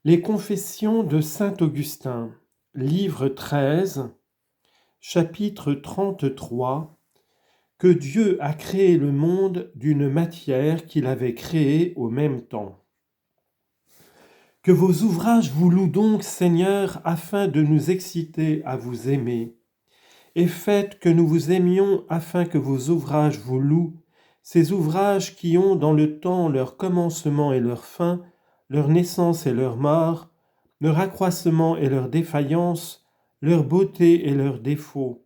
Les Confessions de saint Augustin, livre 13, chapitre 33. Que Dieu a créé le monde d'une matière qu'il avait créée au même temps. Que vos ouvrages vous louent donc, Seigneur, afin de nous exciter à vous aimer. Et faites que nous vous aimions afin que vos ouvrages vous louent, ces ouvrages qui ont dans le temps leur commencement et leur fin, leur naissance et leur mort, leur accroissement et leur défaillance, leur beauté et leurs défauts.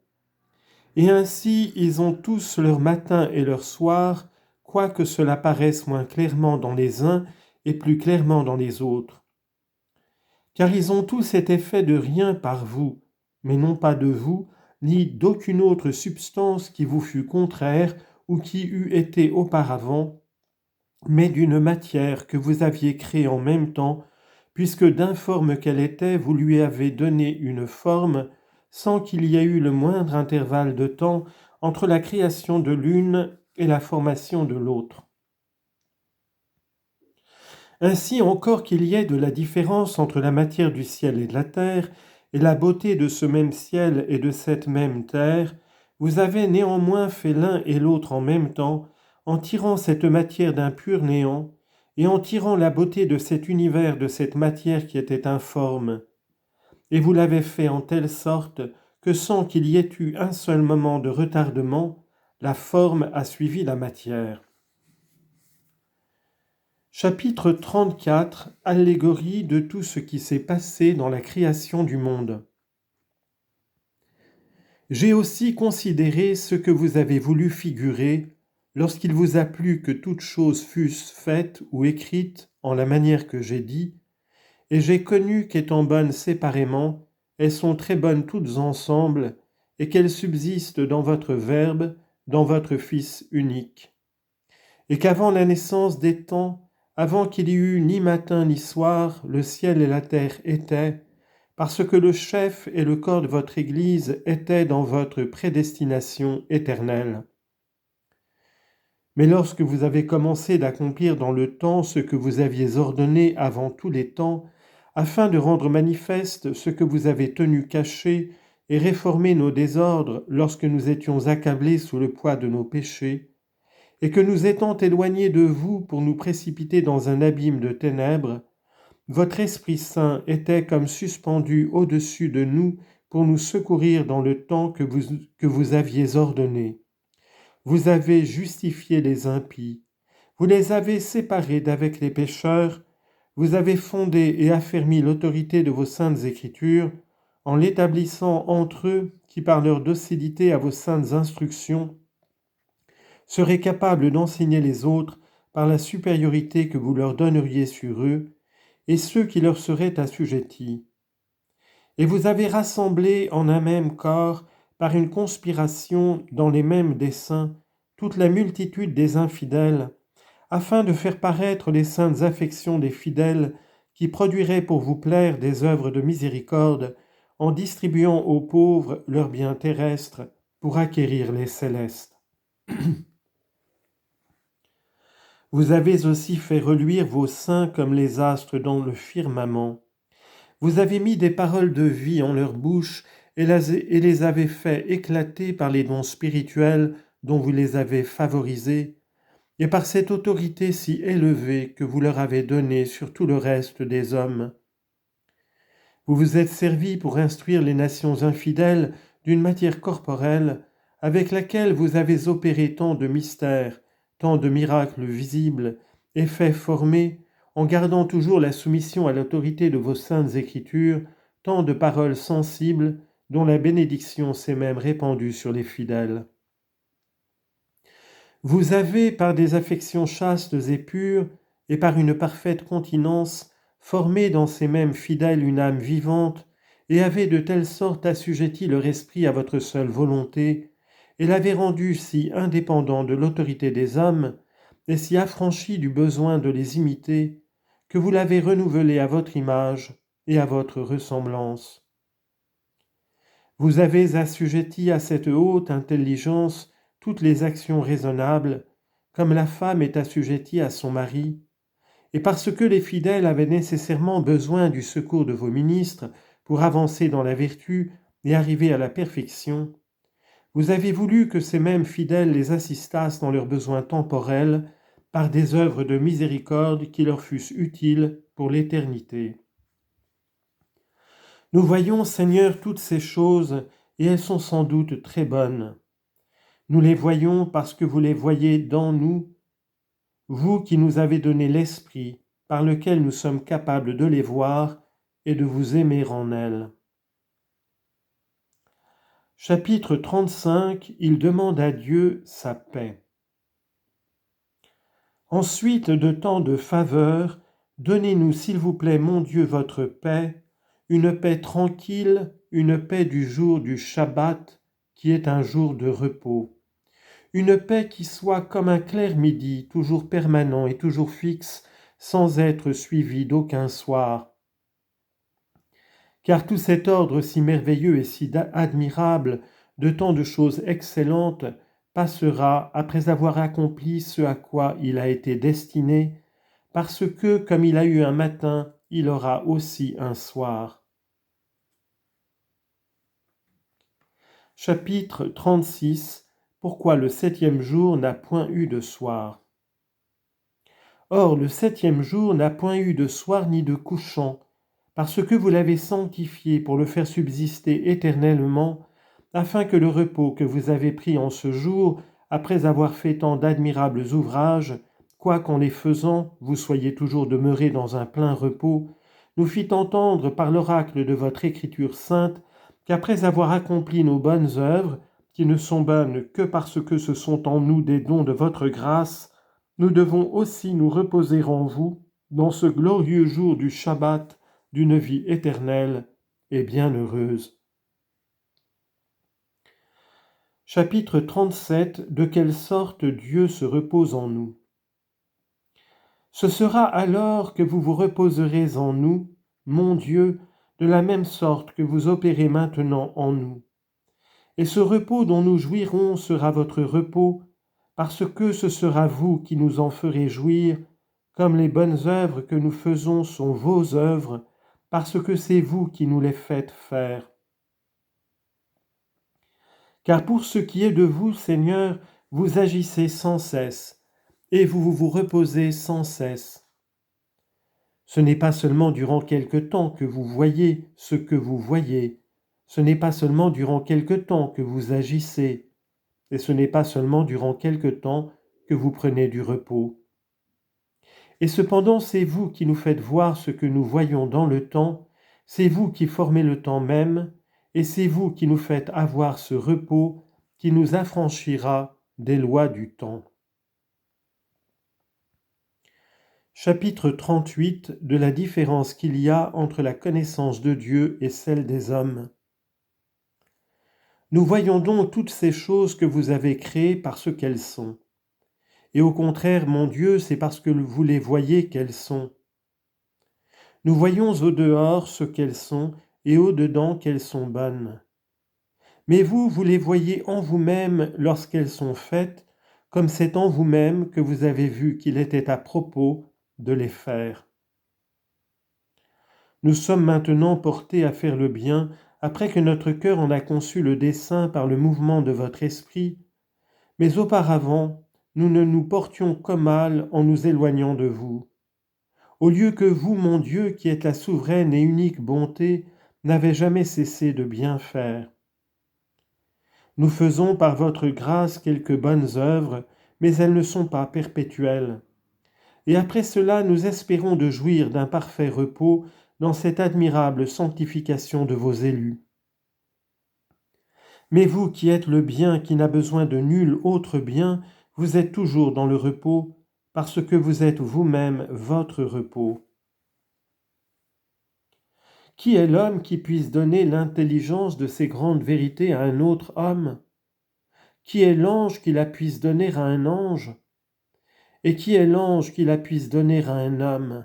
Et ainsi ils ont tous leur matin et leur soir, quoique cela paraisse moins clairement dans les uns et plus clairement dans les autres. Car ils ont tous été faits de rien par vous, mais non pas de vous, ni d'aucune autre substance qui vous fût contraire ou qui eût été auparavant, mais d'une matière que vous aviez créée en même temps, puisque d'informe qu'elle était, vous lui avez donné une forme, sans qu'il y ait eu le moindre intervalle de temps entre la création de l'une et la formation de l'autre. Ainsi encore qu'il y ait de la différence entre la matière du ciel et de la terre, et la beauté de ce même ciel et de cette même terre, vous avez néanmoins fait l'un et l'autre en même temps, en tirant cette matière d'un pur néant, et en tirant la beauté de cet univers de cette matière qui était informe. Et vous l'avez fait en telle sorte que sans qu'il y ait eu un seul moment de retardement, la forme a suivi la matière. Chapitre 34, allégorie de tout ce qui s'est passé dans la création du monde. J'ai aussi considéré ce que vous avez voulu figurer lorsqu'il vous a plu que toutes choses fussent faites ou écrites en la manière que j'ai dit, et j'ai connu qu'étant bonnes séparément, elles sont très bonnes toutes ensemble, et qu'elles subsistent dans votre Verbe, dans votre Fils unique. Et qu'avant la naissance des temps, avant qu'il y eût ni matin ni soir, le ciel et la terre étaient, parce que le chef et le corps de votre Église étaient dans votre prédestination éternelle. Mais lorsque vous avez commencé d'accomplir dans le temps ce que vous aviez ordonné avant tous les temps, afin de rendre manifeste ce que vous avez tenu caché et réformer nos désordres lorsque nous étions accablés sous le poids de nos péchés, et que nous étant éloignés de vous pour nous précipiter dans un abîme de ténèbres, votre Esprit Saint était comme suspendu au-dessus de nous pour nous secourir dans le temps que vous aviez ordonné. Vous avez justifié les impies, vous les avez séparés d'avec les pécheurs, vous avez fondé et affermi l'autorité de vos saintes Écritures, en l'établissant entre eux qui, par leur docilité à vos saintes instructions, seraient capables d'enseigner les autres par la supériorité que vous leur donneriez sur eux, et ceux qui leur seraient assujettis. Et vous avez rassemblé en un même corps, par une conspiration dans les mêmes desseins, toute la multitude des infidèles, afin de faire paraître les saintes affections des fidèles qui produiraient pour vous plaire des œuvres de miséricorde, en distribuant aux pauvres leurs biens terrestres pour acquérir les célestes. Vous avez aussi fait reluire vos seins comme les astres dans le firmament. Vous avez mis des paroles de vie en leur bouche et les avez fait éclater par les dons spirituels dont vous les avez favorisés, et par cette autorité si élevée que vous leur avez donnée sur tout le reste des hommes. Vous vous êtes servis pour instruire les nations infidèles d'une matière corporelle avec laquelle vous avez opéré tant de mystères, tant de miracles visibles, et fait former, en gardant toujours la soumission à l'autorité de vos saintes Écritures, tant de paroles sensibles dont la bénédiction s'est même répandue sur les fidèles. Vous avez, par des affections chastes et pures, et par une parfaite continence, formé dans ces mêmes fidèles une âme vivante, et avez de telle sorte assujetti leur esprit à votre seule volonté, et l'avez rendu si indépendant de l'autorité des hommes, et si affranchi du besoin de les imiter, que vous l'avez renouvelé à votre image et à votre ressemblance. Vous avez assujetti à cette haute intelligence toutes les actions raisonnables, comme la femme est assujettie à son mari, et parce que les fidèles avaient nécessairement besoin du secours de vos ministres pour avancer dans la vertu et arriver à la perfection, vous avez voulu que ces mêmes fidèles les assistassent dans leurs besoins temporels par des œuvres de miséricorde qui leur fussent utiles pour l'éternité. Nous voyons, Seigneur, toutes ces choses, et elles sont sans doute très bonnes. Nous les voyons parce que vous les voyez dans nous, vous qui nous avez donné l'Esprit, par lequel nous sommes capables de les voir et de vous aimer en elles. Chapitre 35, il demande à Dieu sa paix. Ensuite de tant de faveurs, donnez-nous s'il vous plaît, mon Dieu, votre paix, une paix tranquille, une paix du jour du Shabbat, qui est un jour de repos. Une paix qui soit comme un clair midi, toujours permanent et toujours fixe, sans être suivi d'aucun soir. Car tout cet ordre si merveilleux et si admirable, de tant de choses excellentes, passera après avoir accompli ce à quoi il a été destiné, parce que, comme il a eu un matin, il aura aussi un soir. Chapitre 36. Pourquoi le 7e jour n'a point eu de soir. Or, le 7e jour n'a point eu de soir ni de couchant, parce que vous l'avez sanctifié pour le faire subsister éternellement, afin que le repos que vous avez pris en ce jour, après avoir fait tant d'admirables ouvrages, quoiqu'en les faisant, vous soyez toujours demeurés dans un plein repos, nous fit entendre par l'oracle de votre Écriture sainte qu'après avoir accompli nos bonnes œuvres, qui ne sont bonnes que parce que ce sont en nous des dons de votre grâce, nous devons aussi nous reposer en vous, dans ce glorieux jour du Shabbat, d'une vie éternelle et bienheureuse. Chapitre 37. De quelle sorte Dieu se repose en nous. Ce sera alors que vous vous reposerez en nous, mon Dieu, de la même sorte que vous opérez maintenant en nous. Et ce repos dont nous jouirons sera votre repos, parce que ce sera vous qui nous en ferez jouir, comme les bonnes œuvres que nous faisons sont vos œuvres, parce que c'est vous qui nous les faites faire. Car pour ce qui est de vous, Seigneur, vous agissez sans cesse, et vous vous reposez sans cesse. Ce n'est pas seulement durant quelque temps que vous voyez ce que vous voyez, ce n'est pas seulement durant quelque temps que vous agissez, et ce n'est pas seulement durant quelque temps que vous prenez du repos. Et cependant, c'est vous qui nous faites voir ce que nous voyons dans le temps, c'est vous qui formez le temps même, et c'est vous qui nous faites avoir ce repos qui nous affranchira des lois du temps. Chapitre 38 de la différence qu'il y a entre la connaissance de Dieu et celle des hommes. Nous voyons donc toutes ces choses que vous avez créées parce qu'elles sont. Et au contraire, mon Dieu, c'est parce que vous les voyez qu'elles sont. Nous voyons au dehors ce qu'elles sont et au dedans qu'elles sont bonnes. Mais vous, vous les voyez en vous-même lorsqu'elles sont faites, comme c'est en vous-même que vous avez vu qu'il était à propos de les faire. Nous sommes maintenant portés à faire le bien, après que notre cœur en a conçu le dessein par le mouvement de votre esprit, mais auparavant, nous ne nous portions qu'au mal en nous éloignant de vous. Au lieu que vous, mon Dieu, qui êtes la souveraine et unique bonté, n'avez jamais cessé de bien faire. Nous faisons par votre grâce quelques bonnes œuvres, mais elles ne sont pas perpétuelles. Et après cela, nous espérons de jouir d'un parfait repos dans cette admirable sanctification de vos élus. Mais vous qui êtes le bien qui n'a besoin de nul autre bien, vous êtes toujours dans le repos, parce que vous êtes vous-même votre repos. Qui est l'homme qui puisse donner l'intelligence de ces grandes vérités à un autre homme? Qui est l'ange qui la puisse donner à un ange? Et qui est l'ange qui la puisse donner à un homme?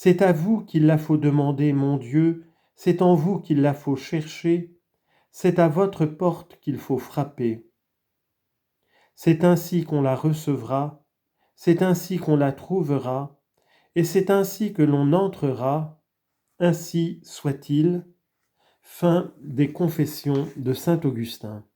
C'est à vous qu'il la faut demander, mon Dieu, c'est en vous qu'il la faut chercher, c'est à votre porte qu'il faut frapper. C'est ainsi qu'on la recevra, c'est ainsi qu'on la trouvera, et c'est ainsi que l'on entrera, ainsi soit-il. Fin des Confessions de saint Augustin.